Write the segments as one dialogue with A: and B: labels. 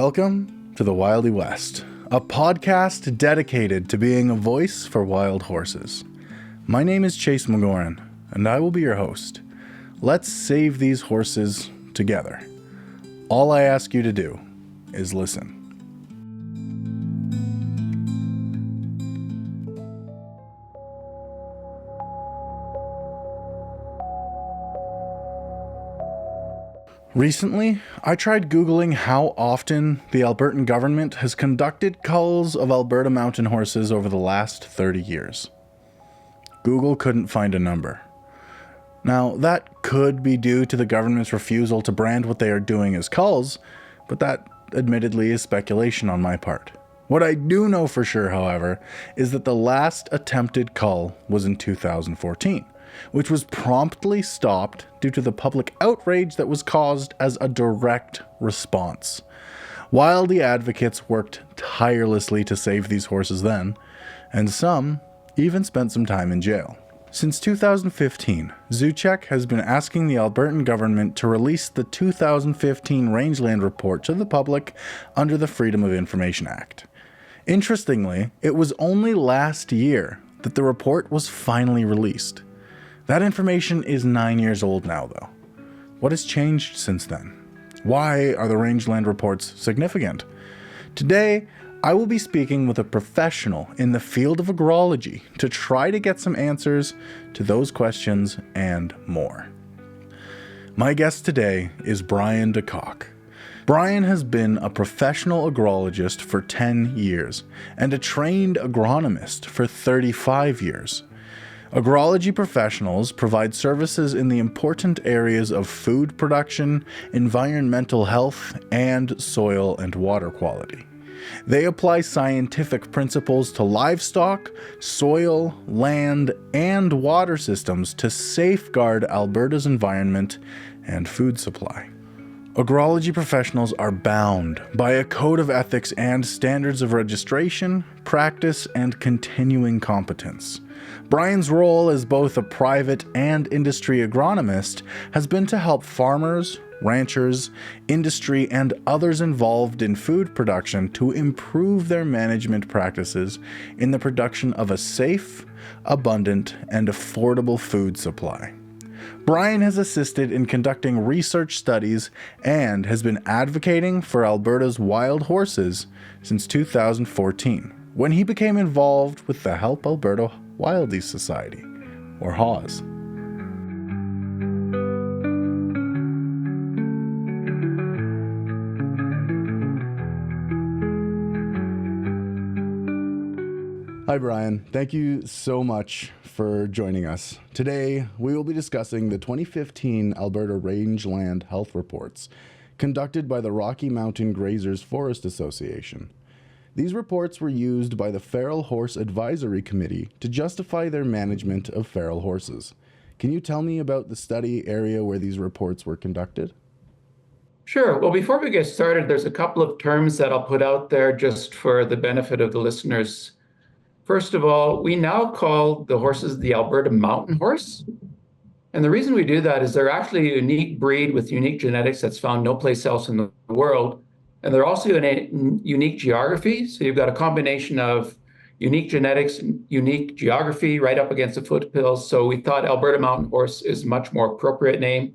A: Welcome to the Wildy West, a podcast dedicated to being a voice for wild horses. My name is Chase McGoran, and I will be your host. Let's save these horses together. All I ask you to do is listen. Recently, I tried Googling how often the Albertan government has conducted culls of Alberta mountain horses over the last 30 years. Google couldn't find a number. Now, that could be due to the government's refusal to brand what they are doing as culls, but that admittedly is speculation on my part. What I do know for sure, however, is that the last attempted cull was in 2014. Which was promptly stopped due to the public outrage that was caused as a direct response. Wildy advocates worked tirelessly to save these horses then, and some even spent some time in jail. Since 2015, Zoocheck has been asking the Albertan government to release the 2015 Rangeland report to the public under the Freedom of Information Act. Interestingly, it was only last year that the report was finally released. That information is 9 years old now, though. What has changed since then? Why are the Rangeland reports significant? Today, I will be speaking with a professional in the field of agrology to try to get some answers to those questions and more. My guest today is Brian de Kock. Brian has been a professional agrologist for 10 years and a trained agronomist for 35 years. Agrology professionals provide services in the important areas of food production, environmental health, and soil and water quality. They apply scientific principles to livestock, soil, land, and water systems to safeguard Alberta's environment and food supply. Agrology professionals are bound by a code of ethics and standards of registration, practice, and continuing competence. Brian's role as both a private and industry agronomist has been to help farmers, ranchers, industry, and others involved in food production to improve their management practices in the production of a safe, abundant, and affordable food supply. Brian has assisted in conducting research studies and has been advocating for Alberta's wild horses since 2014, when he became involved with the Help Alberta Wildies Society, or HAWS. Hi, Brian. Thank you so much for joining us. Today, we will be discussing the 2015 Alberta Rangeland Health Reports conducted by the Rocky Mountain Grazers Forest Association. These reports were used by the Feral Horse Advisory Committee to justify their management of feral horses. Can you tell me about the study area where these reports were conducted?
B: Sure. Well, before we get started, there's a couple of terms that I'll put out there just for the benefit of the listeners. First of all, we now call the horses the Alberta mountain horse. And the reason we do that is they're actually a unique breed with unique genetics that's found no place else in the world. And they're also in a unique geography. So you've got a combination of unique genetics and unique geography right up against the foothills. So we thought Alberta mountain horse is a much more appropriate name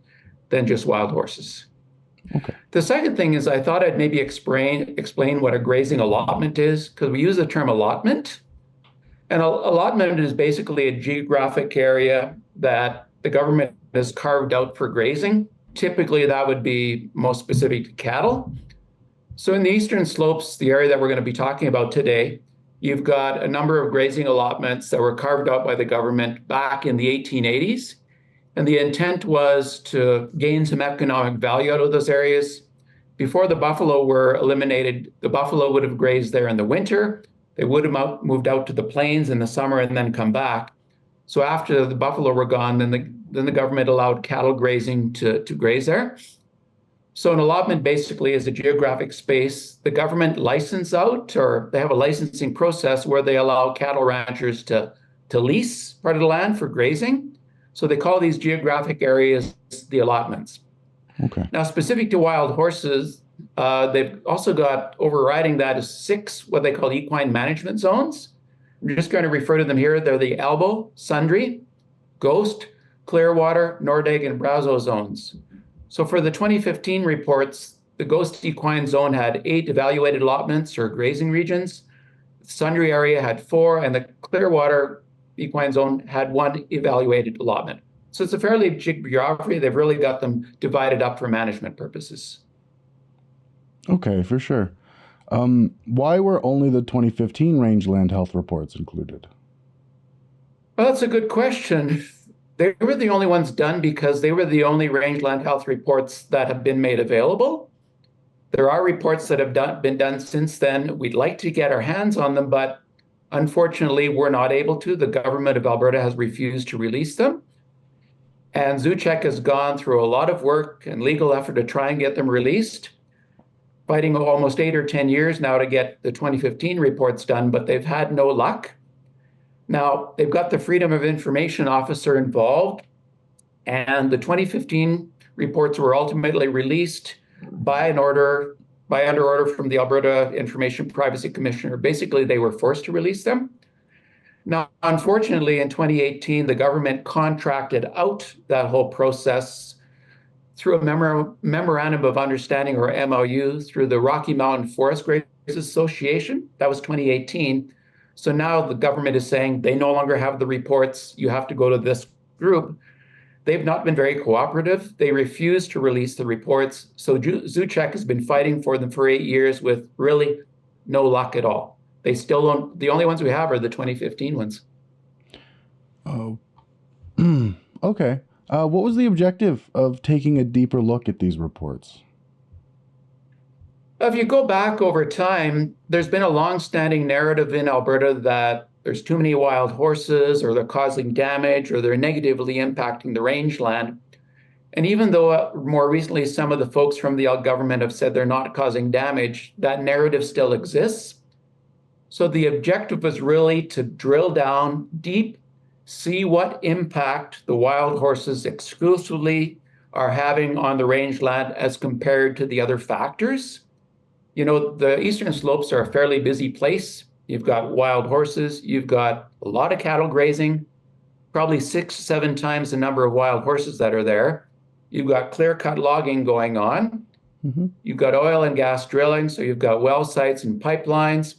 B: than just wild horses. Okay. The second thing is I thought I'd maybe explain what a grazing allotment is, because we use the term allotment. And allotment is basically a geographic area that the government has carved out for grazing. Typically, that would be most specific to cattle. So in the eastern slopes, the area that we're going to be talking about today, you've got a number of grazing allotments that were carved out by the government back in the 1880s. And the intent was to gain some economic value out of those areas. Before the buffalo were eliminated, the buffalo would have grazed there in the winter. They would have moved out to the plains in the summer and then come back. So after the buffalo were gone, then the government allowed cattle grazing to graze there. So an allotment basically is a geographic space the government license out, or they have a licensing process where they allow cattle ranchers to lease part of the land for grazing. So they call these geographic areas the allotments.
A: Okay.
B: Now, specific to wild horses, They've also got overriding that is 6 what they call equine management zones. I'm just going to refer to them here. They're the Elbow, Sundre, Ghost, Clearwater, Nordegg, and Brazeau zones. So for the 2015 reports, the Ghost equine zone had 8 evaluated allotments or grazing regions. The Sundre area had 4, and the Clearwater equine zone had 1 evaluated allotment. So it's a fairly big geography. They've really got them divided up for management purposes.
A: Okay, for sure. Why were only the 2015 rangeland health reports included?
B: Well, that's a good question. They were the only ones done because they were the only rangeland health reports that have been made available. There are reports that have been done since then. We'd like to get our hands on them, but unfortunately, we're not able to. The government of Alberta has refused to release them. And ZooCheck has gone through a lot of work and legal effort to try and get them released, fighting almost 8 or 10 years now to get the 2015 reports done, but they've had no luck. Now, they've got the Freedom of Information Officer involved, and the 2015 reports were ultimately released by under order from the Alberta Information Privacy Commissioner. Basically, they were forced to release them. Now, unfortunately, in 2018, the government contracted out that whole process through a memorandum of understanding, or MOU, through the Rocky Mountain Forest Grazers Association. That was 2018. So now the government is saying they no longer have the reports. You have to go to this group. They've not been very cooperative. They refuse to release the reports. So ZooCheck has been fighting for them for 8 years with really no luck at all. They still don't. The only ones we have are the 2015 ones.
A: Oh, okay. What was the objective of taking a deeper look at these reports?
B: If you go back over time, there's been a long-standing narrative in Alberta that there's too many wild horses, or they're causing damage, or they're negatively impacting the rangeland. And even though more recently some of the folks from the government have said they're not causing damage, that narrative still exists. So the objective was really to drill down deep, see what impact the wild horses exclusively are having on the rangeland as compared to the other factors. You know, the eastern slopes are a fairly busy place. You've got wild horses, you've got a lot of cattle grazing, probably 6 to 7 times the number of wild horses that are there. You've got clear-cut logging going on.
A: Mm-hmm.
B: You've got oil and gas drilling, so you've got well sites and pipelines.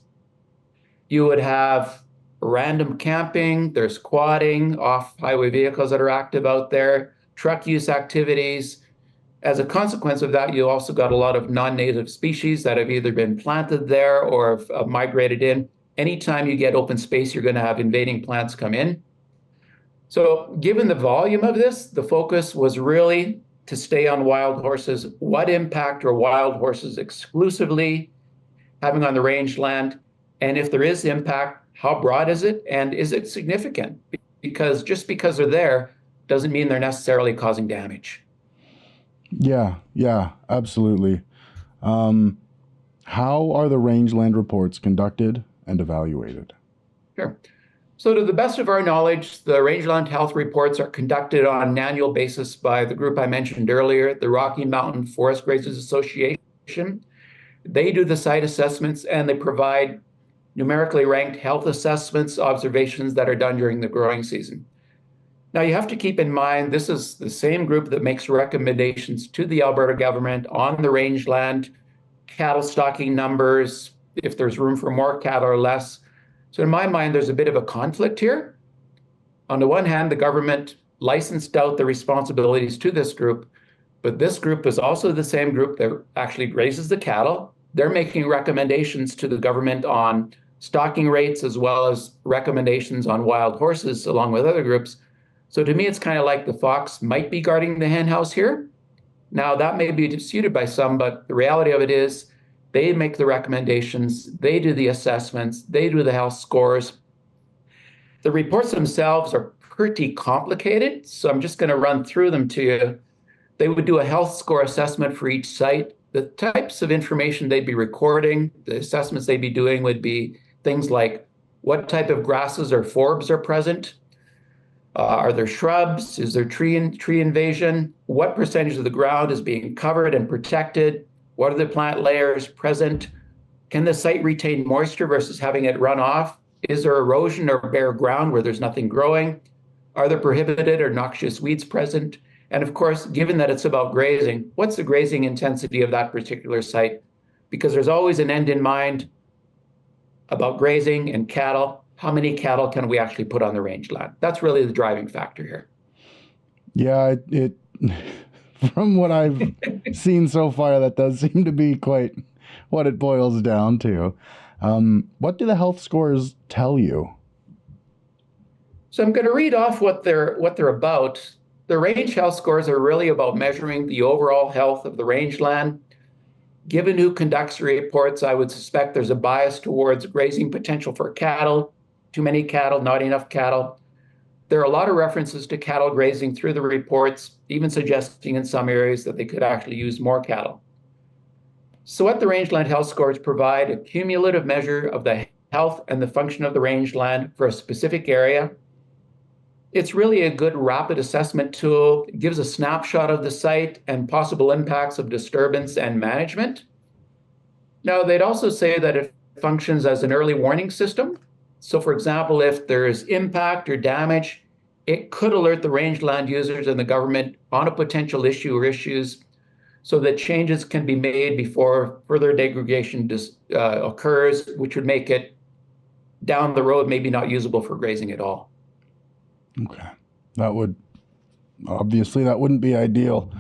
B: You would have random camping, there's quadding, off-highway vehicles that are active out there, truck use activities. As a consequence of that, you also got a lot of non-native species that have either been planted there or have migrated in. Anytime you get open space, you're going to have invading plants come in. So given the volume of this, the focus was really to stay on wild horses. What impact are wild horses exclusively having on the rangeland? And if there is impact, how broad is it? And is it significant? Because just because they're there doesn't mean they're necessarily causing damage.
A: Yeah, absolutely. How are the rangeland reports conducted and evaluated?
B: Sure. So to the best of our knowledge, the rangeland health reports are conducted on an annual basis by the group I mentioned earlier, the Rocky Mountain Forest Grazers Association. They do the site assessments, and they provide numerically ranked health assessments, observations that are done during the growing season. Now, you have to keep in mind, this is the same group that makes recommendations to the Alberta government on the rangeland, cattle stocking numbers, if there's room for more cattle or less. So in my mind, there's a bit of a conflict here. On the one hand, the government licensed out the responsibilities to this group, but this group is also the same group that actually raises the cattle. They're making recommendations to the government on stocking rates, as well as recommendations on wild horses, along with other groups. So to me, it's kind of like the fox might be guarding the hen house here. Now, that may be disputed by some, but the reality of it is they make the recommendations, they do the assessments, they do the health scores. The reports themselves are pretty complicated, so I'm just going to run through them to you. They would do a health score assessment for each site. The types of information they'd be recording, the assessments they'd be doing would be things like what type of grasses or forbs are present. Are there shrubs? Is there tree invasion? What percentage of the ground is being covered and protected? What are the plant layers present? Can the site retain moisture versus having it run off? Is there erosion or bare ground where there's nothing growing? Are there prohibited or noxious weeds present? And of course, given that it's about grazing, what's the grazing intensity of that particular site? Because there's always an end in mind about grazing and cattle. How many cattle can we actually put on the rangeland? That's really the driving factor here.
A: Yeah, it from what I've seen so far, that does seem to be quite what it boils down to. What do the health scores tell you?
B: So I'm going to read off what they're about. The range health scores are really about measuring the overall health of the rangeland. Given who conducts the reports, I would suspect there's a bias towards grazing potential for cattle, too many cattle, not enough cattle. There are a lot of references to cattle grazing through the reports, even suggesting in some areas that they could actually use more cattle. So what the rangeland health scores provide a cumulative measure of the health and the function of the rangeland for a specific area. It's really a good rapid assessment tool. It gives a snapshot of the site and possible impacts of disturbance and management. Now, they'd also say that it functions as an early warning system. So for example, if there's impact or damage, it could alert the rangeland users and the government on a potential issue or issues so that changes can be made before further degradation occurs, which would make it down the road maybe not usable for grazing at all.
A: Okay. That wouldn't be ideal.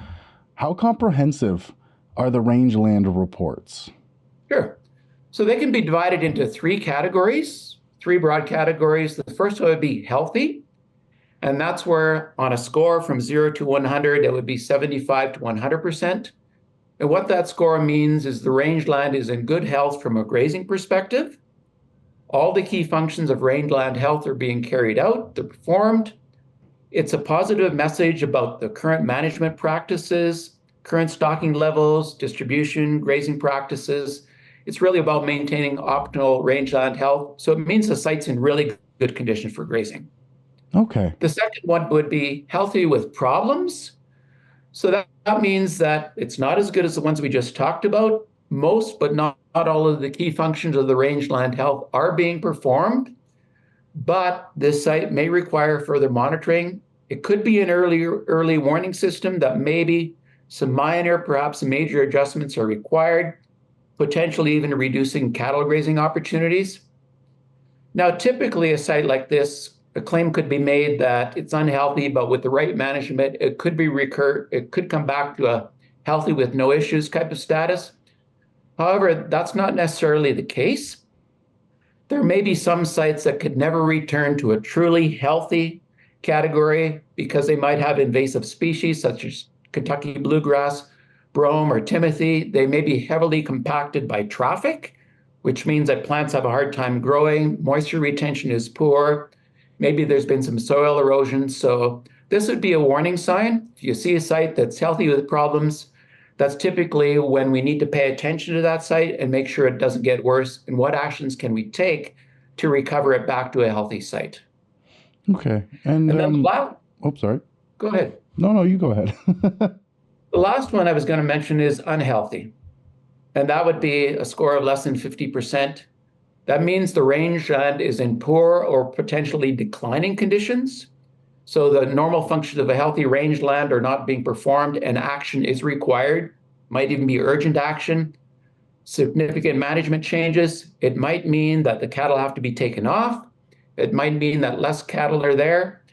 A: How comprehensive are the rangeland reports?
B: Sure. So they can be divided into three broad categories. The first one would be healthy. And that's where on a score from 0 to 100, it would be 75 to 100%. And what that score means is the rangeland is in good health from a grazing perspective. All the key functions of rangeland health are being carried out, they're performed. It's a positive message about the current management practices, current stocking levels, distribution, grazing practices. It's really about maintaining optimal rangeland health. So it means the site's in really good condition for grazing.
A: Okay.
B: The second one would be healthy with problems. So that means that it's not as good as the ones we just talked about. Most, but not all of the key functions of the rangeland health are being performed, but this site may require further monitoring. It could be an early warning system that maybe some minor, perhaps major adjustments are required, potentially even reducing cattle grazing opportunities. Now, typically a site like this, a claim could be made that it's unhealthy, but with the right management, it could come back to a healthy with no issues type of status. However, that's not necessarily the case. There may be some sites that could never return to a truly healthy category because they might have invasive species such as Kentucky bluegrass, brome, or timothy. They may be heavily compacted by traffic, which means that plants have a hard time growing. Moisture retention is poor. Maybe there's been some soil erosion. So this would be a warning sign. If you see a site that's healthy with problems, that's typically when we need to pay attention to that site and make sure it doesn't get worse. And what actions can we take to recover it back to a healthy site?
A: Okay. And
B: then
A: sorry.
B: Go ahead.
A: No, you go ahead.
B: The last one I was going to mention is unhealthy. And that would be a score of less than 50%. That means the rangeland is in poor or potentially declining conditions. So the normal functions of a healthy rangeland are not being performed and action is required, might even be urgent action, significant management changes. It might mean that the cattle have to be taken off. It might mean that less cattle are there.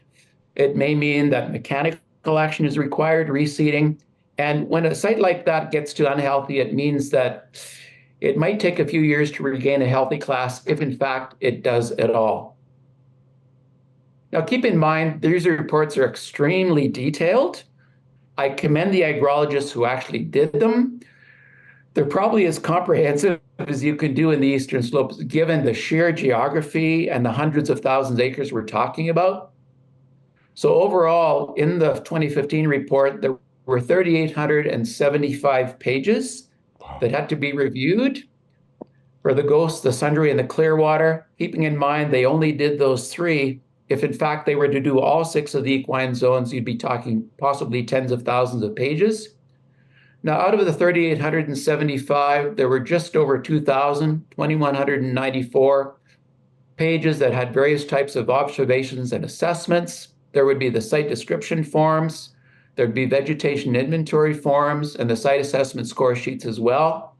B: It may mean that mechanical action is required, reseeding. And when a site like that gets to unhealthy, it means that it might take a few years to regain a healthy class, if in fact it does at all. Now, keep in mind, these reports are extremely detailed. I commend the agrologists who actually did them. They're probably as comprehensive as you can do in the Eastern Slopes, given the sheer geography and the hundreds of thousands of acres we're talking about. So overall, in the 2015 report, there were 3,875 pages that had to be reviewed for the Ghost, the Sundry, and the Clearwater, keeping in mind they only did those three. If in fact they were to do all 6 of the equine zones, you'd be talking possibly tens of thousands of pages. Now, out of the 3,875, there were just over 2,194 pages that had various types of observations and assessments. There would be the site description forms, there'd be vegetation inventory forms, and the site assessment score sheets as well.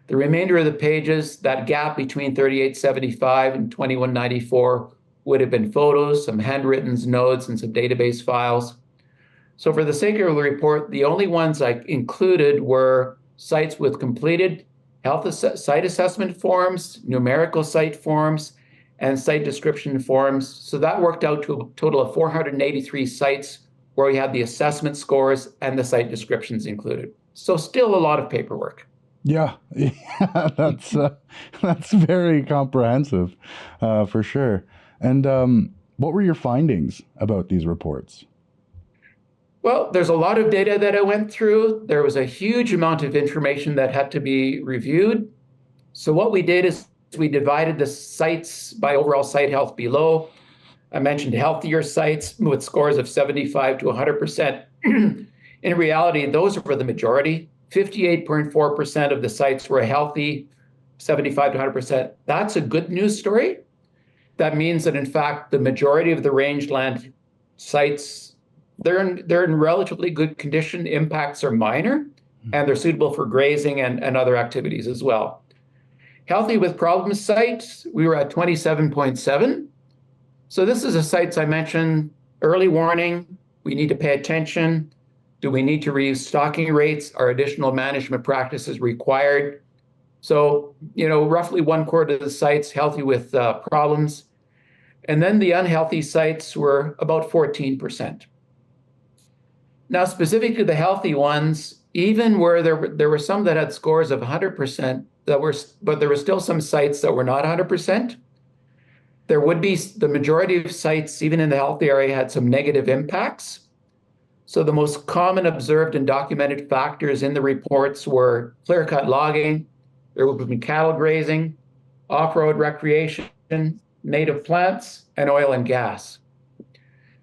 B: The remainder of the pages, that gap between 3,875 and 2,194, would have been photos, some handwritten notes, and some database files. So for the sake of the report, the only ones I included were sites with completed site assessment forms, numerical site forms, and site description forms. So that worked out to a total of 483 sites where we had the assessment scores and the site descriptions included. So still a lot of paperwork.
A: Yeah, that's very comprehensive, for sure. And what were your findings about these reports?
B: Well, there's a lot of data that I went through. There was a huge amount of information that had to be reviewed. So what we did is we divided the sites by overall site health below. I mentioned healthier sites with scores of 75 to 100%. In reality, those were the majority. 58.4% of the sites were healthy, 75 to 100%. That's a good news story. That means that, in fact, the majority of the rangeland sites, they're in relatively good condition. Impacts are minor, and they're suitable for grazing and other activities as well. Healthy with problem sites, we were at 27.7. So this is the sites I mentioned, early warning, we need to pay attention. Do we need to reduce stocking rates? Are additional management practices required? So, roughly 1/4 of the sites healthy with problems. And then the unhealthy sites were about 14%. Now, specific to the healthy ones, even where there were some that had scores of 100%, but there were still some sites that were not 100%. There would be the majority of sites, even in the healthy area, had some negative impacts. So the most common observed and documented factors in the reports were clear-cut logging, there would be cattle grazing, off-road recreation, native plants, and oil and gas.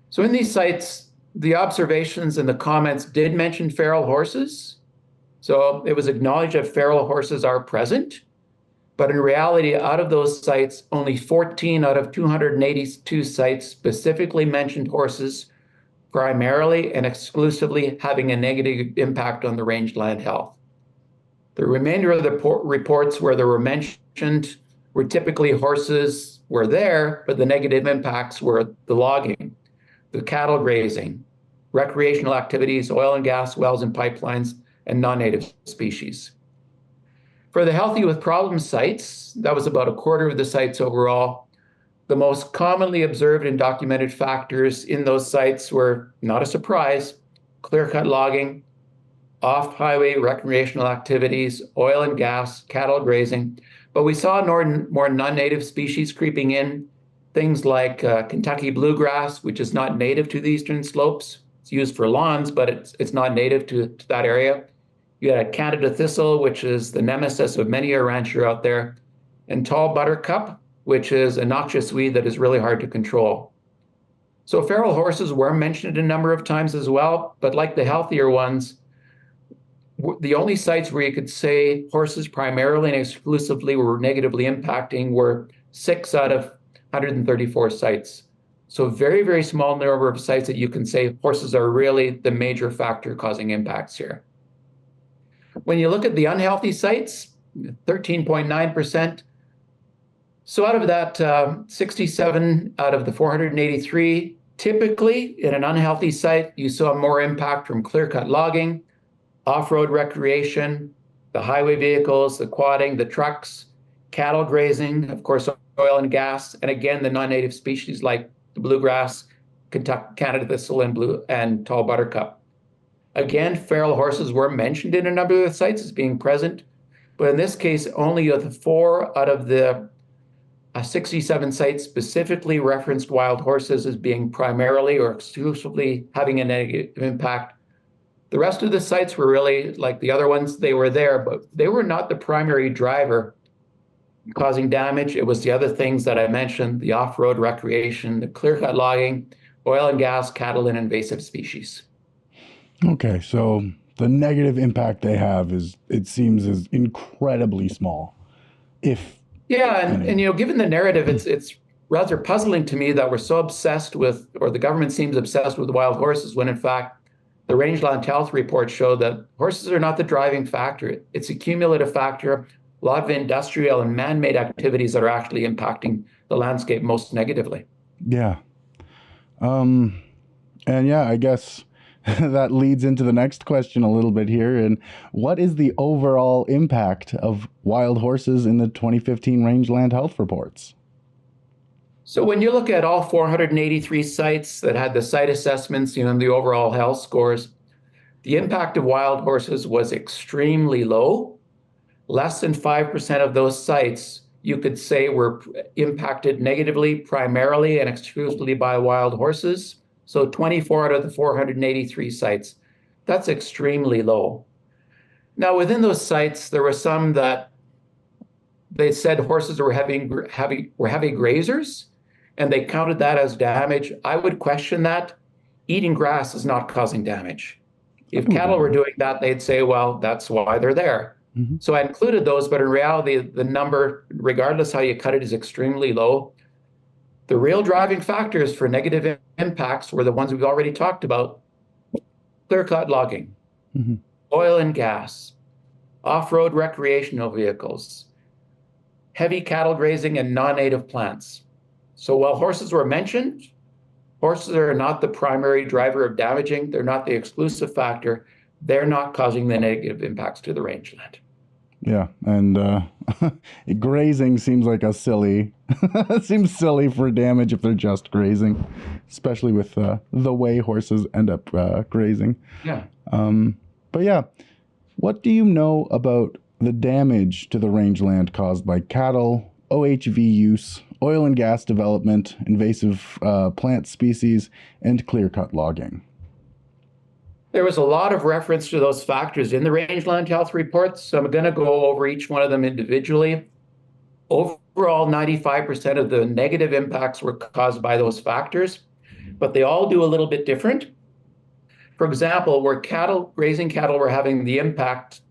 B: So in these sites, the observations and the comments did mention feral horses. So it was acknowledged that feral horses are present. But in reality, out of those sites, only 14 out of 282 sites specifically mentioned horses primarily and exclusively having a negative impact on the rangeland health. The remainder of the reports where they were mentioned were typically horses were there, but the negative impacts were the logging, the cattle grazing, recreational activities, oil and gas wells and pipelines, and non-native species. For the healthy with problem sites, that was about 1/4 of the sites overall. The most commonly observed and documented factors in those sites were, not a surprise, clear-cut logging, off-highway recreational activities, oil and gas, cattle grazing. But we saw more non-native species creeping in, things like Kentucky bluegrass, which is not native to the eastern slopes. It's used for lawns, but it's not native to that area. You had Canada thistle, which is the nemesis of many a rancher out there, and tall buttercup, which is a noxious weed that is really hard to control. So feral horses were mentioned a number of times as well, but like the healthier ones, the only sites where you could say horses primarily and exclusively were negatively impacting were 6 out of 134 sites. So very, very small number of sites that you can say horses are really the major factor causing impacts here. When you look at the unhealthy sites, 13.9%. So out of that 67 out of the 483, typically in an unhealthy site, you saw more impact from clear-cut logging, off-road recreation, the highway vehicles, the quadding, the trucks, cattle grazing, of course, oil and gas, and again, the non-native species like the bluegrass, Kentucky, Canada thistle, and tall buttercup. Again, feral horses were mentioned in a number of the sites as being present, but in this case, only 4 out of the 67 sites specifically referenced wild horses as being primarily or exclusively having a negative impact. The rest of the sites were really like the other ones, they were there, but they were not the primary driver causing damage. It was the other things that I mentioned, the off-road recreation, the clear-cut logging, oil and gas, cattle, and invasive species.
A: Okay, so the negative impact they have it seems, is incredibly small. If
B: Yeah,
A: any.
B: and given the narrative, it's rather puzzling to me that we're so obsessed with, or the government seems obsessed with wild horses, when in fact the Rangeland Health reports show that horses are not the driving factor. It's a cumulative factor, a lot of industrial and man-made activities that are actually impacting the landscape most negatively.
A: Yeah. And yeah, I guess that leads into the next question a little bit here. And what is the overall impact of wild horses in the 2015 Rangeland Health reports?
B: So when you look at all 483 sites that had the site assessments, and the overall health scores, the impact of wild horses was extremely low. Less than 5% of those sites, you could say, were impacted negatively, primarily and exclusively by wild horses. So 24 out of the 483 sites. That's extremely low. Now, within those sites, there were some that they said horses were heavy grazers, and they counted that as damage. I would question that. Eating grass is not causing damage. If cattle were doing that, they'd say, well, that's why they're there. Mm-hmm. So I included those, but in reality, the number, regardless how you cut it, is extremely low. The real driving factors for negative impacts were the ones we've already talked about: clear-cut logging, mm-hmm. oil and gas, off-road recreational vehicles, heavy cattle grazing, and non-native plants. So while horses were mentioned, horses are not the primary driver of damaging. They're not the exclusive factor. They're not causing the negative impacts to the rangeland.
A: Yeah, and grazing seems like a silly, seems silly for damage if they're just grazing, especially with the way horses end up grazing.
B: Yeah.
A: But yeah, what do you know about the damage to the rangeland caused by cattle, OHV use, oil and gas development, invasive plant species, and clear-cut logging?
B: There was a lot of reference to those factors in the Rangeland Health reports, so I'm going to go over each one of them individually. Overall, 95% of the negative impacts were caused by those factors, but they all do a little bit different. For example, where grazing cattle were having the impact,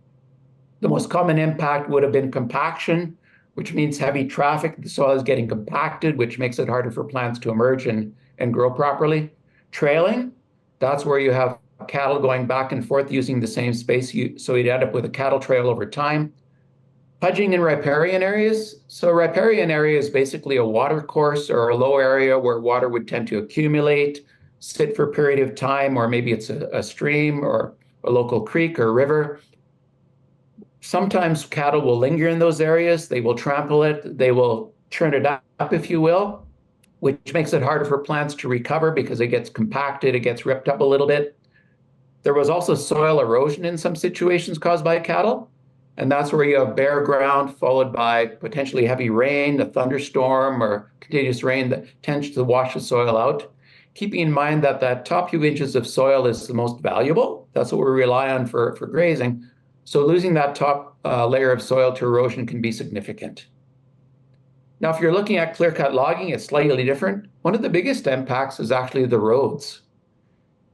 B: the most common impact would have been compaction, which means heavy traffic. The soil is getting compacted, which makes it harder for plants to emerge and grow properly. Trailing, that's where you have cattle going back and forth using the same space, so you'd end up with a cattle trail over time. Pudging in riparian areas. So riparian area is basically a water course or a low area where water would tend to accumulate, sit for a period of time, or maybe it's a stream or a local creek or river. Sometimes cattle will linger in those areas. They will trample it. They will churn it up, if you will, which makes it harder for plants to recover because it gets compacted, it gets ripped up a little bit. There was also soil erosion in some situations caused by cattle, and that's where you have bare ground followed by potentially heavy rain, a thunderstorm, or continuous rain that tends to wash the soil out. Keeping in mind that that top few inches of soil is the most valuable. That's what we rely on for grazing. So losing that top layer of soil to erosion can be significant. Now, if you're looking at clear-cut logging, it's slightly different. One of the biggest impacts is actually the roads.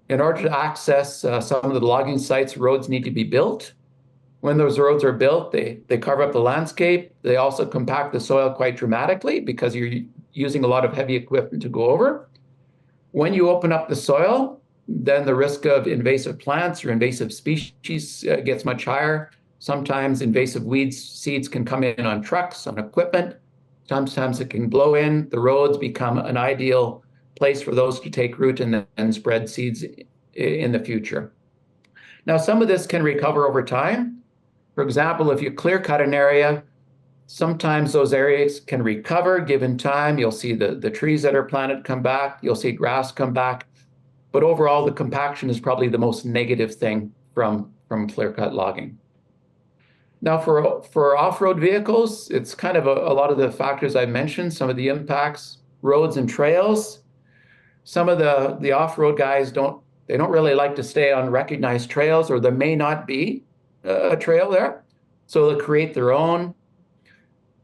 B: In order to access some of the logging sites, roads need to be built. When those roads are built, they carve up the landscape. They also compact the soil quite dramatically because you're using a lot of heavy equipment to go over. When you open up the soil, then the risk of invasive plants or invasive species gets much higher. Sometimes invasive weeds, seeds can come in on trucks, on equipment. Sometimes it can blow in. The roads become an ideal place for those to take root and spread seeds in the future. Now, some of this can recover over time. For example, if you clear cut an area, sometimes those areas can recover given time. You'll see the trees that are planted come back. You'll see grass come back. But overall, the compaction is probably the most negative thing from clear cut logging. Now, for off-road vehicles, it's kind of a lot of the factors I mentioned, some of the impacts, roads and trails. Some of the off-road guys don't really like to stay on recognized trails, or there may not be a trail there. So they'll create their own.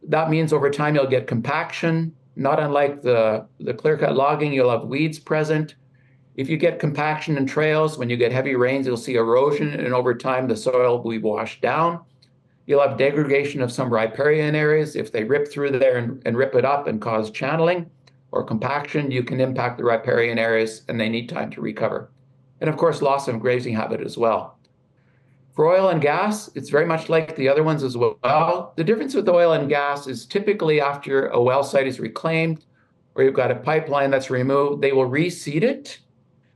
B: That means over time you'll get compaction. Not unlike the clear-cut logging, you'll have weeds present. If you get compaction in trails, when you get heavy rains, you'll see erosion, and over time, the soil will be washed down. You'll have degradation of some riparian areas. If they rip through there and rip it up and cause channeling or compaction, you can impact the riparian areas, and they need time to recover. And of course, loss of grazing habit as well. For oil and gas, it's very much like the other ones as well. The difference with oil and gas is typically after a well site is reclaimed or you've got a pipeline that's removed, they will reseed it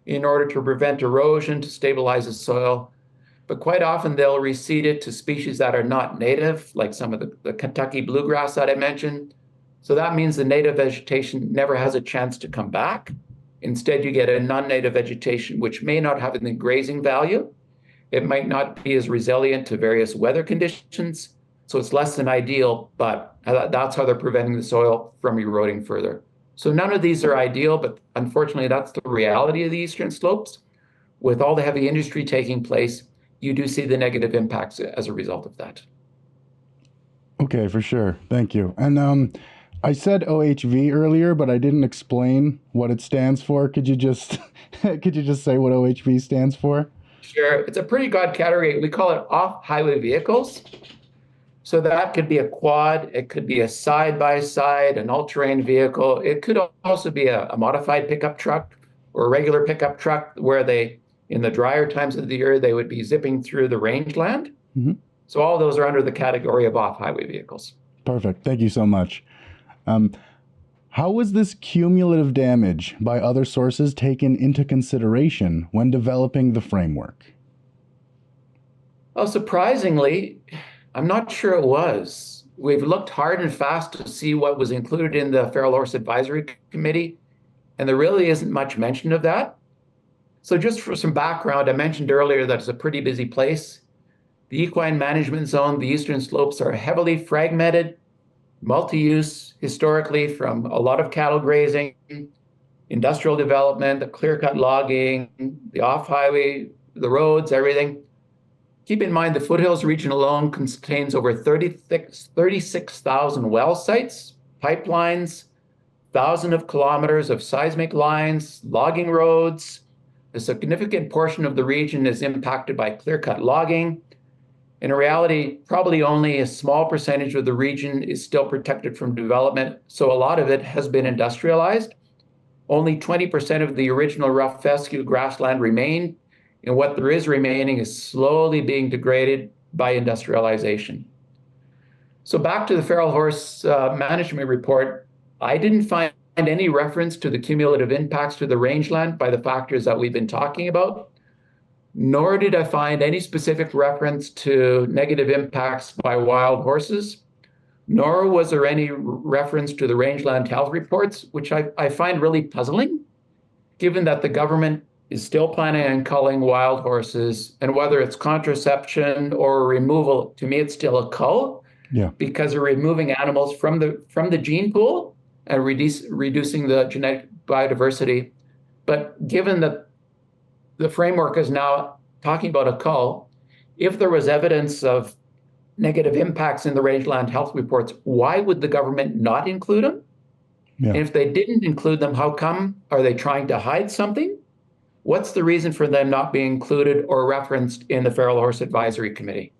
B: in order to prevent erosion, to stabilize the soil. But quite often they'll reseed it to species that are not native, like some of the Kentucky bluegrass that I mentioned. So that means the native vegetation never has a chance to come back. Instead, you get a non-native vegetation, which may not have any grazing value. It might not be as resilient to various weather conditions. So it's less than ideal, but that's how they're preventing the soil from eroding further. So none of these are ideal, but unfortunately, that's the reality of the eastern slopes. With all the heavy industry taking place, you do see the negative impacts as a result of that.
A: Okay, for sure. Thank you. And I said OHV earlier, but I didn't explain what it stands for. Could you just say what OHV stands for?
B: Sure. It's a pretty broad category. We call it off-highway vehicles. So that could be a quad, it could be a side-by-side, an all-terrain vehicle. It could also be a modified pickup truck or a regular pickup truck where they, in the drier times of the year, they would be zipping through the rangeland. Mm-hmm. So all of those are under the category of off-highway vehicles.
A: Perfect. Thank you so much. How was this cumulative damage by other sources taken into consideration when developing the framework?
B: Well, surprisingly, I'm not sure it was. We've looked hard and fast to see what was included in the Feral Horse Advisory Committee, and there really isn't much mention of that. So just for some background, I mentioned earlier that it's a pretty busy place. The equine management zone, the eastern slopes are heavily fragmented, multi-use historically from a lot of cattle grazing, industrial development, the clear-cut logging, the off-highway, the roads, everything. Keep in mind the foothills region alone contains over 36,000 well sites, pipelines, thousands of kilometers of seismic lines, logging roads. A significant portion of the region is impacted by clear-cut logging. In reality, probably only a small percentage of the region is still protected from development, so a lot of it has been industrialized. Only 20% of the original rough fescue grassland remain, and what there is remaining is slowly being degraded by industrialization. So back to the feral horse management report, I didn't find any reference to the cumulative impacts to the rangeland by the factors that we've been talking about, nor did I find any specific reference to negative impacts by wild horses, nor was there any reference to the rangeland health reports, which I find really puzzling, given that the government is still planning on culling wild horses, and whether it's contraception or removal, to me, it's still a cull, because they're removing animals from the gene pool and reducing the genetic biodiversity. But given that the framework is now talking about a cull, if there was evidence of negative impacts in the rangeland health reports, why would the government not include them? Yeah. And if they didn't include them, how come? Are they trying to hide something? What's the reason for them not being included or referenced in the Feral Horse Advisory Committee?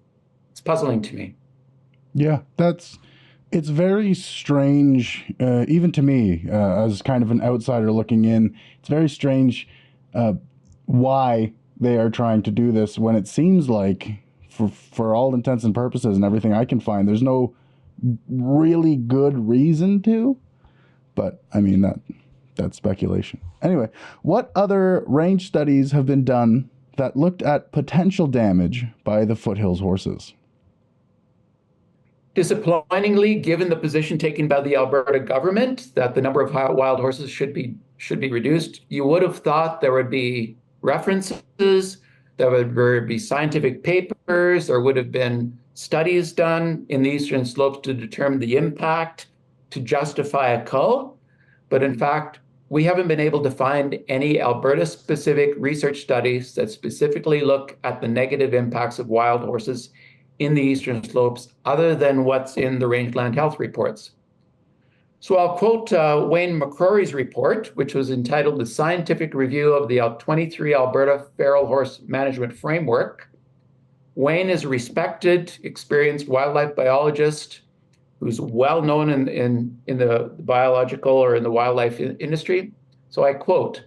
B: It's puzzling to me.
A: Yeah, it's very strange, even to me, as kind of an outsider looking in. It's very strange why they are trying to do this when it seems like, for all intents and purposes and everything I can find, there's no really good reason to. But I mean, that's speculation. Anyway, what other range studies have been done that looked at potential damage by the foothills horses?
B: Disappointingly, given the position taken by the Alberta government that the number of wild horses should be reduced, you would have thought there would be references, there would be scientific papers, there would have been studies done in the eastern slopes to determine the impact to justify a cull. But in fact, we haven't been able to find any Alberta-specific research studies that specifically look at the negative impacts of wild horses in the eastern slopes, other than what's in the rangeland health reports. So I'll quote Wayne McCrory's report, which was entitled The Scientific Review of the 23 Alberta Feral Horse Management Framework. Wayne is a respected, experienced wildlife biologist who's well known in the biological or in the wildlife industry. So I quote,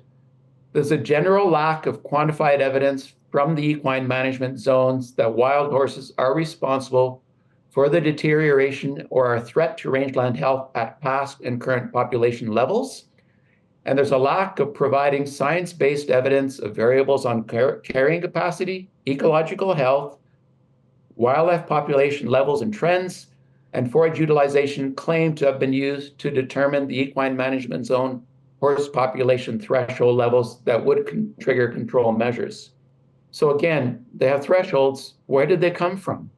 B: there's a general lack of quantified evidence from the equine management zones that wild horses are responsible for the deterioration or a threat to rangeland health at past and current population levels. And there's a lack of providing science-based evidence of variables on carrying capacity, ecological health, wildlife population levels and trends, and forage utilization claimed to have been used to determine the equine management zone horse population threshold levels that would trigger control measures. So again, they have thresholds. Where did they come from?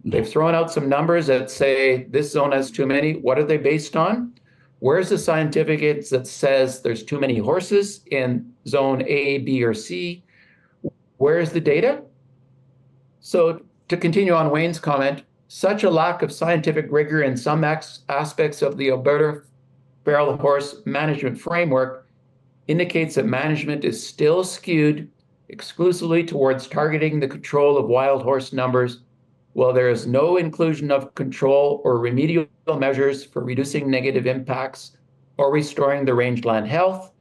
B: They've thrown out some numbers that say this zone has too many. What are they based on? Where's the scientific evidence that says there's too many horses in zone A, B, or C? Where is the data? So to continue on Wayne's comment, such a lack of scientific rigor in some aspects of the Alberta Feral Horse Management Framework indicates that management is still skewed exclusively towards targeting the control of wild horse numbers, while there is no inclusion of control or remedial measures for reducing negative impacts or restoring the rangeland health,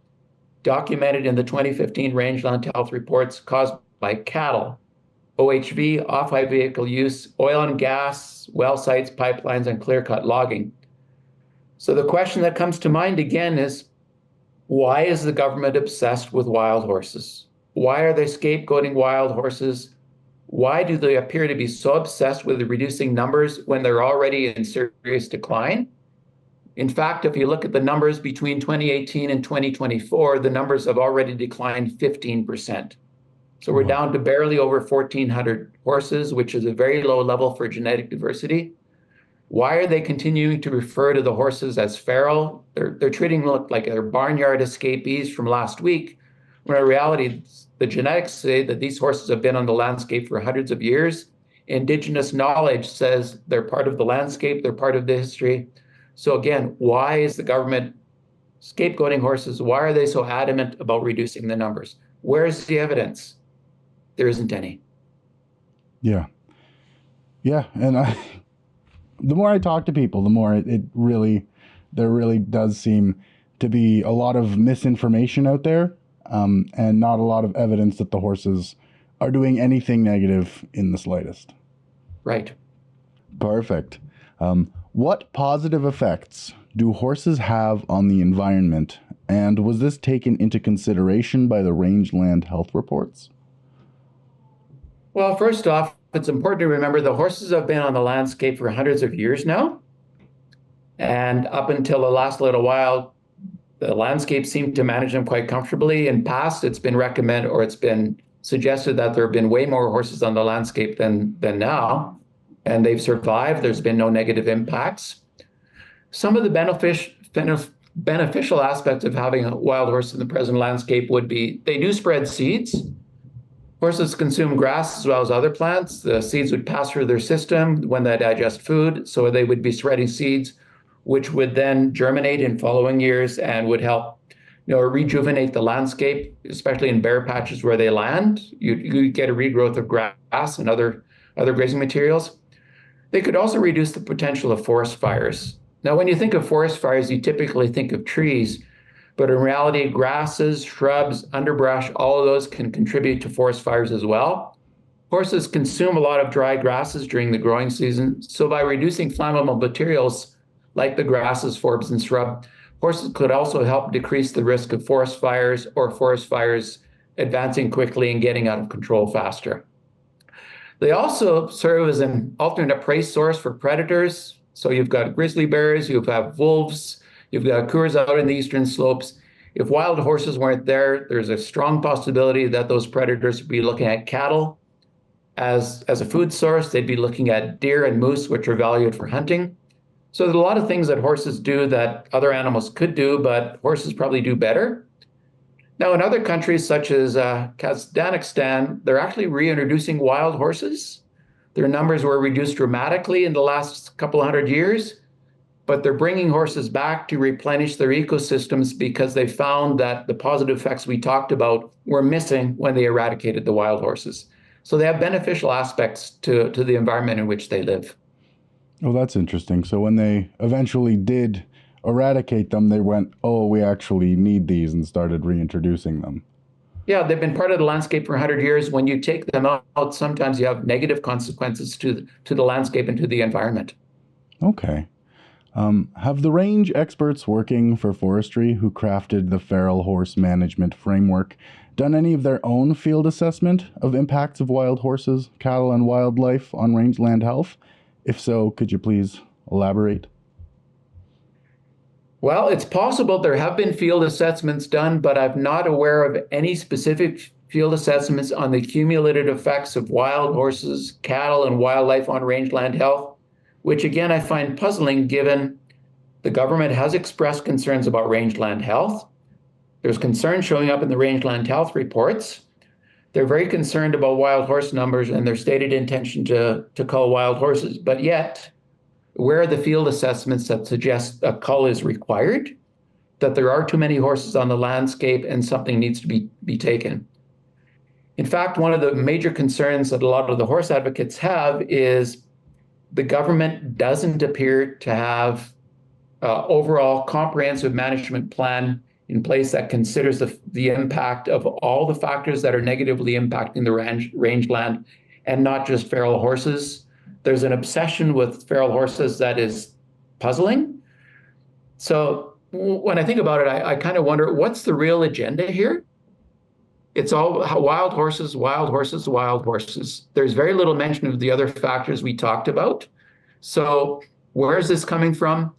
B: documented in the 2015 rangeland health reports caused by cattle, OHV, off-highway vehicle use, oil and gas, well sites, pipelines, and clear-cut logging. So the question that comes to mind again is, why is the government obsessed with wild horses? Why are they scapegoating wild horses? Why do they appear to be so obsessed with reducing numbers when they're already in serious decline? In fact, if you look at the numbers between 2018 and 2024, the numbers have already declined 15%. So we're down to barely over 1,400 horses, which is a very low level for genetic diversity. Why are they continuing to refer to the horses as feral? They're treating them like they're barnyard escapees from last week, when in reality, the genetics say that these horses have been on the landscape for hundreds of years. Indigenous knowledge says they're part of the landscape, they're part of the history. So again, why is the government scapegoating horses? Why are they so adamant about reducing the numbers? Where's the evidence? There isn't any.
A: Yeah. And the more I talk to people, the more there really does seem to be a lot of misinformation out there, and not a lot of evidence that the horses are doing anything negative in the slightest.
B: Right.
A: Perfect. What positive effects do horses have on the environment, and was this taken into consideration by the rangeland health reports?
B: Well, first off, it's important to remember the horses have been on the landscape for hundreds of years now. And up until the last little while, the landscape seemed to manage them quite comfortably. In past, it's been recommended or it's been suggested that there have been way more horses on the landscape than now. And they've survived. There's been no negative impacts. Some of the beneficial aspects of having a wild horse in the present landscape would be they do spread seeds. Horses consume grass as well as other plants. The seeds would pass through their system when they digest food, so they would be spreading seeds, which would then germinate in following years and would help, rejuvenate the landscape, especially in bare patches where they land. You get a regrowth of grass and other grazing materials. They could also reduce the potential of forest fires. Now, when you think of forest fires, you typically think of trees, but in reality, grasses, shrubs, underbrush, all of those can contribute to forest fires as well. Horses consume a lot of dry grasses during the growing season, so by reducing flammable materials like the grasses, forbs, and shrub, horses could also help decrease the risk of forest fires or forest fires advancing quickly and getting out of control faster. They also serve as an alternate prey source for predators. So you've got grizzly bears, you have wolves, you've got coors out in the eastern slopes. If wild horses weren't there, there's a strong possibility that those predators would be looking at cattle as a food source. They'd be looking at deer and moose, which are valued for hunting. So there's a lot of things that horses do that other animals could do, but horses probably do better. Now, in other countries, such as Kazakhstan, they're actually reintroducing wild horses. Their numbers were reduced dramatically in the last couple of hundred years. but they're bringing horses back to replenish their ecosystems because they found that the positive effects we talked about were missing when they eradicated the wild horses. So they have beneficial aspects to the environment in which they live.
A: Oh, that's interesting. So when they eventually did eradicate them, they went, oh, we actually need these, and started reintroducing them.
B: Yeah, they've been part of the landscape for 100 years. When you take them out, sometimes you have negative consequences to the landscape and to the environment.
A: Okay. Have the range experts working for forestry who crafted the feral horse management framework done any of their own field assessment of impacts of wild horses, cattle, and wildlife on rangeland health? If so, could you please elaborate?
B: Well, it's possible there have been field assessments done, but I'm not aware of any specific field assessments on the cumulative effects of wild horses, cattle, and wildlife on rangeland health, which again I find puzzling given the government has expressed concerns about rangeland health. There's concern showing up in the rangeland health reports. They're very concerned about wild horse numbers and their stated intention to cull wild horses, but yet where are the field assessments that suggest a cull is required, that there are too many horses on the landscape and something needs to be taken? In fact, one of the major concerns that a lot of the horse advocates have is the government doesn't appear to have overall comprehensive management plan in place that considers the impact of all the factors that are negatively impacting the rangeland and not just feral horses. There's an obsession with feral horses that is puzzling. So when I think about it, I kind of wonder, what's the real agenda here? It's all wild horses, wild horses, wild horses. There's very little mention of the other factors we talked about. So where is this coming from?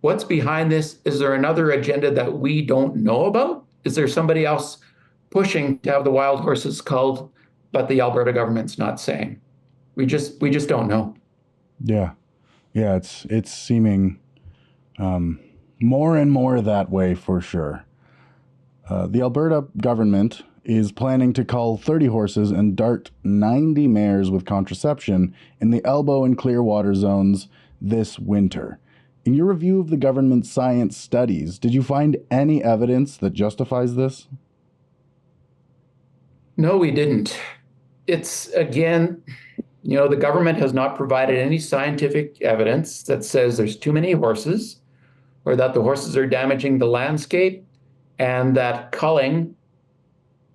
B: What's behind this? Is there another agenda that we don't know about? Is there somebody else pushing to have the wild horses culled, but the Alberta government's not saying? We just don't know.
A: Yeah. Yeah, it's seeming more and more that way for sure. The Alberta government is planning to cull 30 horses and dart 90 mares with contraception in the Elbow and Clearwater zones this winter. In your review of the government's science studies, did you find any evidence that justifies this?
B: No, we didn't. It's, again, the government has not provided any scientific evidence that says there's too many horses or that the horses are damaging the landscape and that culling,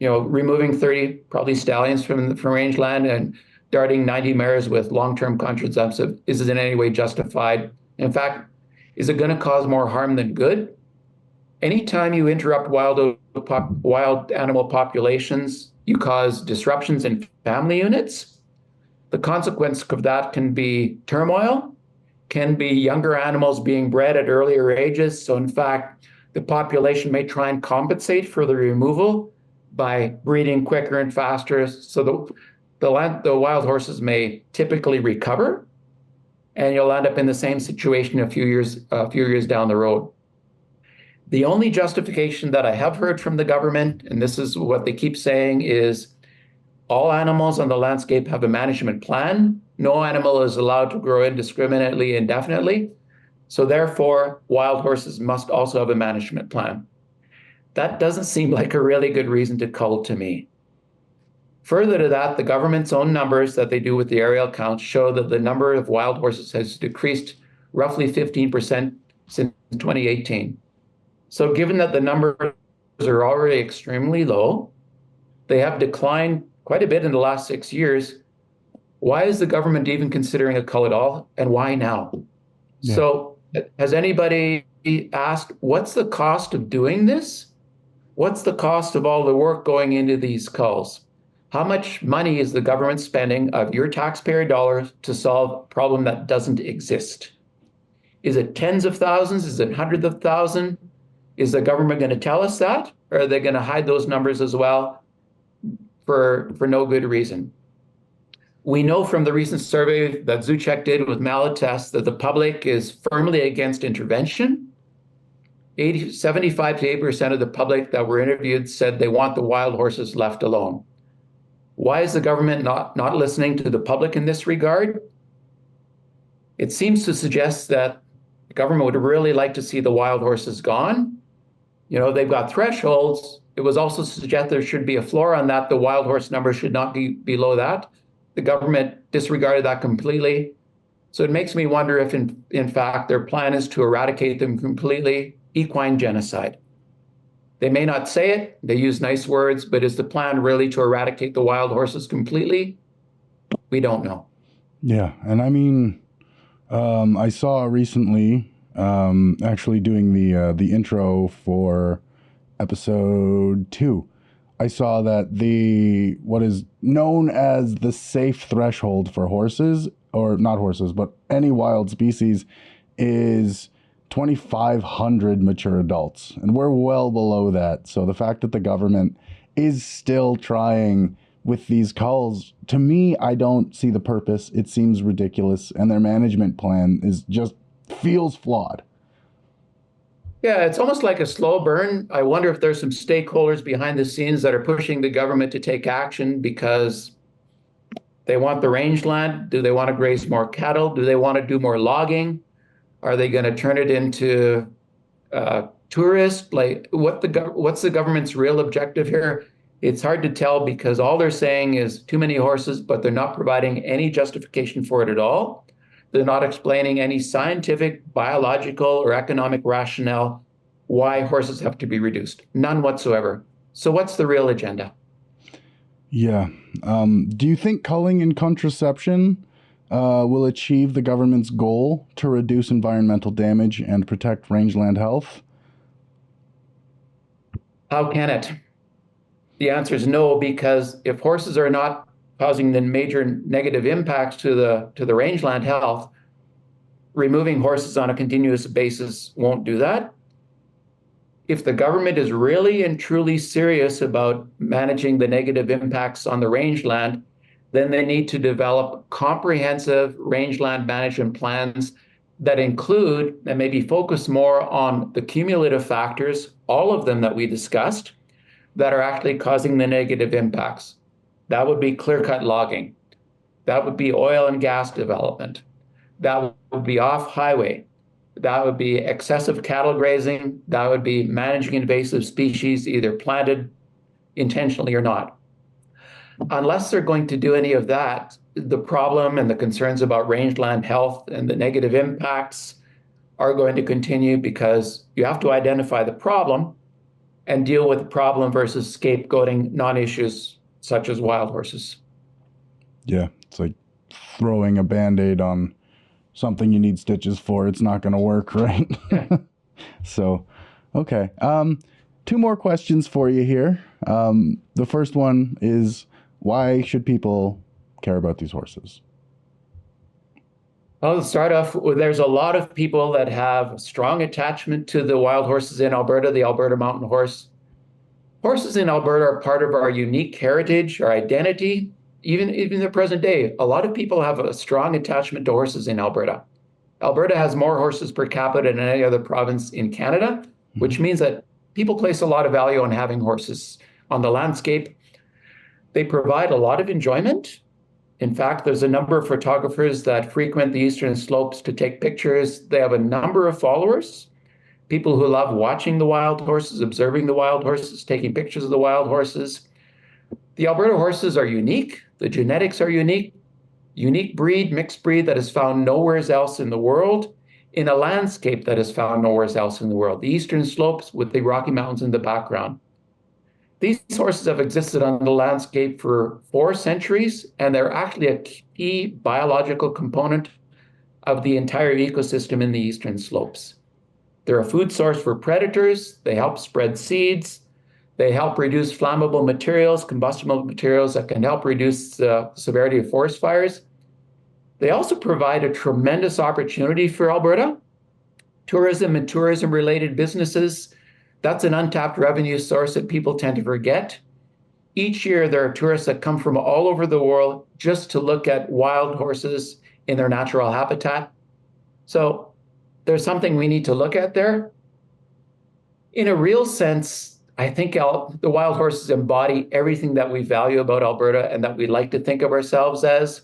B: removing 30 probably stallions from rangeland and darting 90 mares with long-term contraceptive is in any way justified. In fact, is it going to cause more harm than good? Anytime you interrupt wild animal populations, you cause disruptions in family units. The consequence of that can be turmoil, can be younger animals being bred at earlier ages. So in fact, the population may try and compensate for the removal by breeding quicker and faster. So the wild horses may typically recover, and you'll end up in the same situation a few years down the road. The only justification that I have heard from the government, and this is what they keep saying, is all animals on the landscape have a management plan. No animal is allowed to grow indiscriminately, indefinitely. So therefore, wild horses must also have a management plan. That doesn't seem like a really good reason to cull to me. Further to that, the government's own numbers that they do with the aerial counts show that the number of wild horses has decreased roughly 15% since 2018. So given that the numbers are already extremely low, they have declined quite a bit in the last 6 years. Why is the government even considering a cull at all, and why now? Yeah. So has anybody asked, what's the cost of doing this? What's the cost of all the work going into these culls? How much money is the government spending of your taxpayer dollars to solve a problem that doesn't exist? Is it tens of thousands? Is it hundreds of thousands? Is the government going to tell us that? Or are they going to hide those numbers as well for no good reason? We know from the recent survey that Zuchek did with Malatest that the public is firmly against intervention. 75 to 80% of the public that were interviewed said they want the wild horses left alone. Why is the government not listening to the public in this regard? It seems to suggest that The government would really like to see the wild horses gone. They've got thresholds. It was also suggested there should be a floor on that. The wild horse number should not be below that. The government disregarded that completely. So it makes me wonder if, in fact, their plan is to eradicate them completely, equine genocide. They may not say it, they use nice words, but is the plan really to eradicate the wild horses completely? We don't know.
A: Yeah, and I mean, I saw recently, actually doing the intro for episode 2, I saw that what is known as the safe threshold for horses, or not horses, but any wild species, is 2,500 mature adults. And we're well below that. So the fact that the government is still trying with these culls, to me, I don't see the purpose. It seems ridiculous. And their management plan feels flawed.
B: Yeah, it's almost like a slow burn. I wonder if there's some stakeholders behind the scenes that are pushing the government to take action because they want the rangeland. Do they want to graze more cattle? Do they want to do more logging? Are they going to turn it into tourist? Like, what's the government's real objective here? It's hard to tell because all they're saying is too many horses, but they're not providing any justification for it at all. They're not explaining any scientific, biological, or economic rationale why horses have to be reduced. None whatsoever. So what's the real agenda?
A: Yeah. Do you think culling and contraception will achieve the government's goal to reduce environmental damage and protect rangeland health?
B: How can it? The answer is no, because if horses are not causing the major negative impacts to the rangeland health, removing horses on a continuous basis won't do that. If the government is really and truly serious about managing the negative impacts on the rangeland, then they need to develop comprehensive rangeland management plans that include and maybe focus more on the cumulative factors, all of them that we discussed, that are actually causing the negative impacts. That would be clear-cut logging. That would be oil and gas development. That would be off-highway. That would be excessive cattle grazing. That would be managing invasive species, either planted intentionally or not. Unless they're going to do any of that, the problem and the concerns about rangeland health and the negative impacts are going to continue because you have to identify the problem and deal with the problem versus scapegoating non-issues such as wild horses.
A: Yeah, it's like throwing a Band-Aid on something you need stitches for. It's not going to work, right?
B: Yeah.
A: So, okay. 2 more questions for you here. The first one is, why should people care about these horses?
B: Well, to start off, there's a lot of people that have strong attachment to the wild horses in Alberta, the Alberta mountain horse. Horses in Alberta are part of our unique heritage, our identity, even in the present day. A lot of people have a strong attachment to horses in Alberta. Alberta has more horses per capita than any other province in Canada, which means that people place a lot of value on having horses on the landscape. They provide a lot of enjoyment. In fact, there's a number of photographers that frequent the eastern slopes to take pictures. They have a number of followers, people who love watching the wild horses, observing the wild horses, taking pictures of the wild horses. The Alberta horses are unique. The genetics are unique. Unique breed, mixed breed that is found nowhere else in the world, in a landscape that is found nowhere else in the world. The eastern slopes with the Rocky Mountains in the background. These horses have existed on the landscape for 4 centuries, and they're actually a key biological component of the entire ecosystem in the eastern slopes. They're a food source for predators. They help spread seeds. They help reduce flammable materials, combustible materials that can help reduce the severity of forest fires. They also provide a tremendous opportunity for Alberta. Tourism and tourism-related businesses, that's an untapped revenue source that people tend to forget. Each year, there are tourists that come from all over the world just to look at wild horses in their natural habitat. So there's something we need to look at there. In a real sense, I think the wild horses embody everything that we value about Alberta and that we like to think of ourselves as.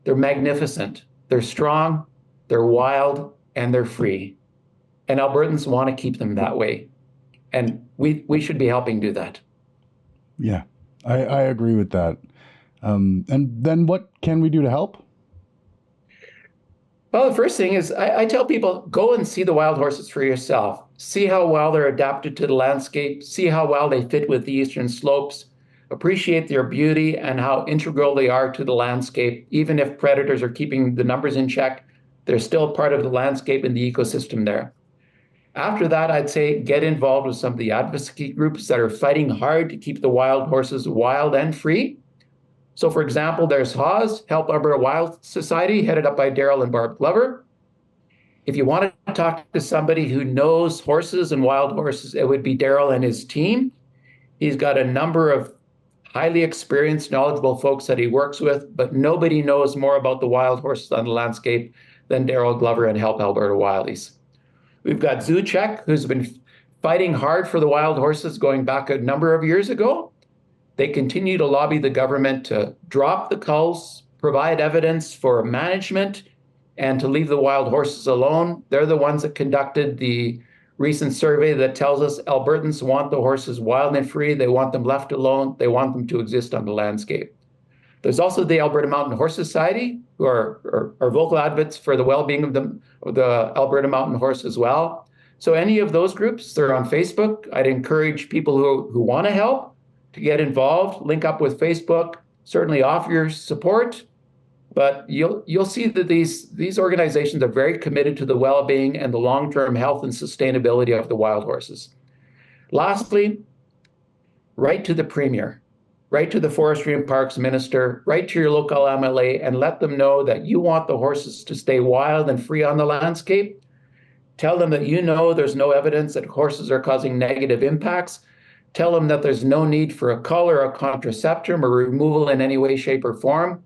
B: They're magnificent, they're strong, they're wild, and they're free. And Albertans want to keep them that way. And we should be helping do that.
A: Yeah, I agree with that. And then what can we do to help?
B: Well, the first thing is I tell people, go and see the wild horses for yourself. See how well they're adapted to the landscape. See how well they fit with the eastern slopes. Appreciate their beauty and how integral they are to the landscape. Even if predators are keeping the numbers in check, they're still part of the landscape and the ecosystem there. After that, I'd say get involved with some of the advocacy groups that are fighting hard to keep the wild horses wild and free. So, for example, there's HAWS, Help Alberta Wild Society, headed up by Daryl and Barb Glover. If you want to talk to somebody who knows horses and wild horses, it would be Daryl and his team. He's got a number of highly experienced, knowledgeable folks that he works with, but nobody knows more about the wild horses on the landscape than Daryl Glover and Help Alberta Wildies. We've got Zuchek, who's been fighting hard for the wild horses going back a number of years ago. They continue to lobby the government to drop the culls, provide evidence for management, and to leave the wild horses alone. They're the ones that conducted the recent survey that tells us Albertans want the horses wild and free. They want them left alone. They want them to exist on the landscape. There's also the Alberta Mountain Horse Society, who are vocal advocates for the well-being of the Alberta Mountain Horse as well. So any of those groups, they're on Facebook. I'd encourage people who want to help to get involved, link up with Facebook, certainly offer your support. But you'll see that these organizations are very committed to the well-being and the long-term health and sustainability of the wild horses. Lastly, write to the Premier, write to the Forestry and Parks Minister, write to your local MLA, and let them know that you want the horses to stay wild and free on the landscape. Tell them that you know there's no evidence that horses are causing negative impacts. Tell them that there's no need for a cull or a contraceptum or removal in any way, shape, or form.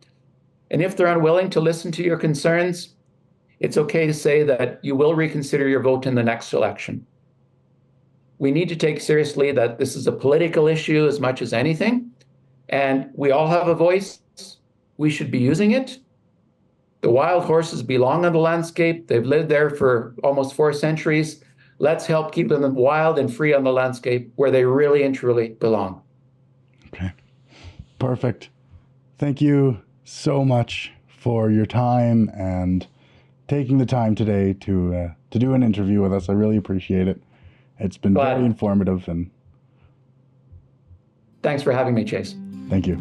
B: And if they're unwilling to listen to your concerns, it's okay to say that you will reconsider your vote in the next election. We need to take seriously that this is a political issue as much as anything, and we all have a voice. We should be using it. The wild horses belong on the landscape. They've lived there for almost 4 centuries. Let's help keep them wild and free on the landscape where they really and truly belong.
A: Okay, perfect. Thank you so much for your time and taking the time today to do an interview with us. I really appreciate it. It's been very informative, and
B: thanks for having me, Chase.
A: Thank you.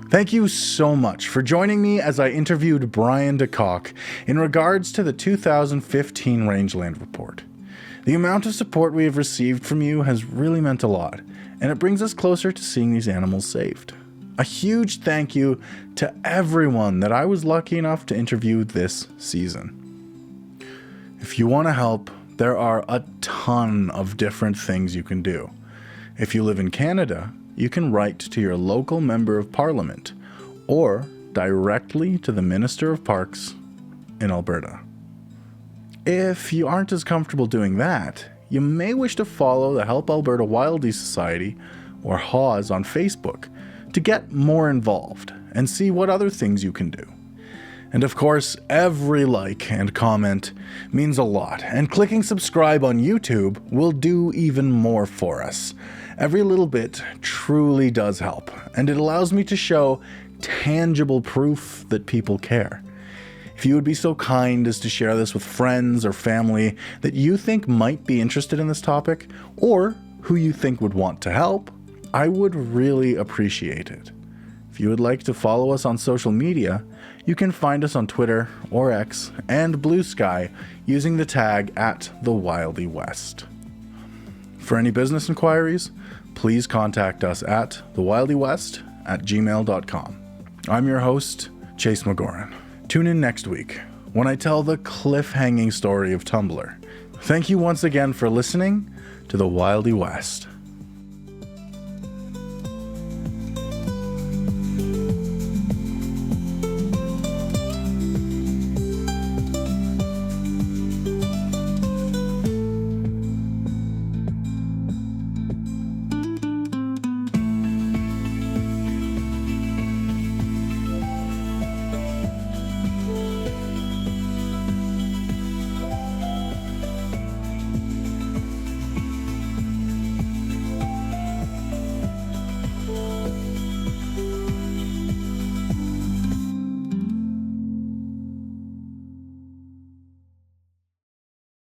A: Thank you so much for joining me as I interviewed Brian de Kock in regards to the 2015 Rangeland report. The amount of support we have received from you has really meant a lot, and it brings us closer to seeing these animals saved. A huge thank you to everyone that I was lucky enough to interview this season. If you want to help, there are a ton of different things you can do. If you live in Canada, you can write to your local member of parliament or directly to the Minister of Parks in Alberta. If you aren't as comfortable doing that, you may wish to follow the Help Alberta Wildies Society or HAWS on Facebook to get more involved and see what other things you can do. And of course, every like and comment means a lot, and clicking subscribe on YouTube will do even more for us. Every little bit truly does help, and it allows me to show tangible proof that people care. If you would be so kind as to share this with friends or family that you think might be interested in this topic, or who you think would want to help, I would really appreciate it. If you would like to follow us on social media, you can find us on Twitter or X and Blue Sky using the tag @TheWildyWest. For any business inquiries, please contact us at thewildywest@gmail.com. I'm your host, Chase McGoran. Tune in next week when I tell the cliffhanging story of Tumblr. Thank you once again for listening to The Wildy West.